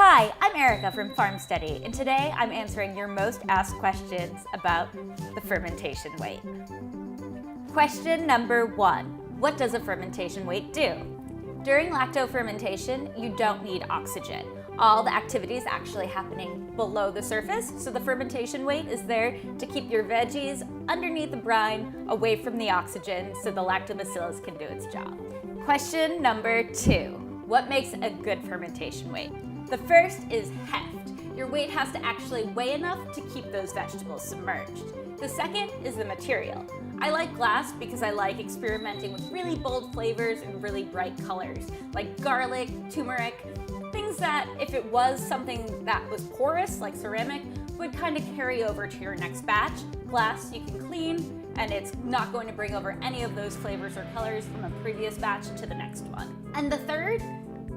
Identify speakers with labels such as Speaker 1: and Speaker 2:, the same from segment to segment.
Speaker 1: Hi, I'm Erica from FarmSteady, and today I'm answering your most asked questions about the fermentation weight. Question number 1. What does a fermentation weight do? During lacto-fermentation, you don't need oxygen. All the activity is actually happening below the surface, so the fermentation weight is there to keep your veggies underneath the brine, away from the oxygen, so the lactobacillus can do its job. Question number 2. What makes a good fermentation weight? The first is heft. Your weight has to actually weigh enough to keep those vegetables submerged. The second is the material. I like glass because I like experimenting with really bold flavors and really bright colors, like garlic, turmeric, things that if it was something that was porous, like ceramic, would kind of carry over to your next batch. Glass you can clean, and it's not going to bring over any of those flavors or colors from a previous batch to the next one. And the third,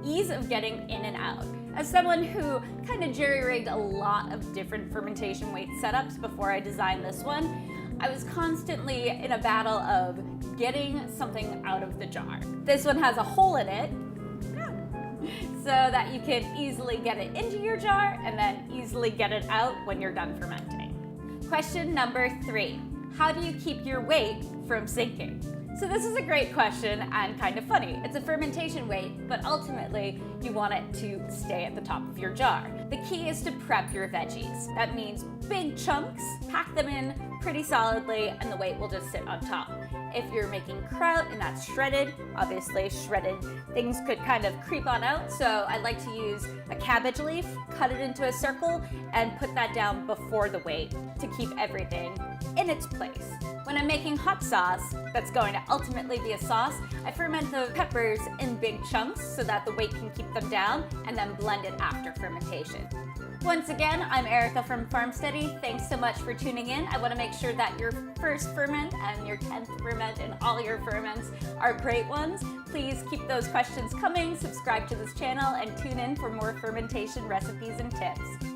Speaker 1: ease of getting in and out. As someone who kind of jerry-rigged a lot of different fermentation weight setups before I designed this one, I was constantly in a battle of getting something out of the jar. This one has a hole in it so that you can easily get it into your jar and then easily get it out when you're done fermenting. Question number 3. How do you keep your weight from sinking? So this is a great question and kind of funny. It's a fermentation weight, but ultimately you want it to stay at the top of your jar. The key is to prep your veggies. That means big chunks, pack them in pretty solidly, and the weight will just sit on top. If you're making kraut and that's shredded, obviously shredded things could kind of creep on out, so I like to use a cabbage leaf, cut it into a circle, and put that down before the weight to keep everything in its place. When I'm making hot sauce, that's going to ultimately be a sauce, I ferment the peppers in big chunks so that the weight can keep them down and then blend it after fermentation. Once again, I'm Erica from FarmSteady. Thanks so much for tuning in. I want to make sure that your first ferment and your 10th ferment and all your ferments are great ones. Please keep those questions coming, subscribe to this channel, and tune in for more fermentation recipes and tips.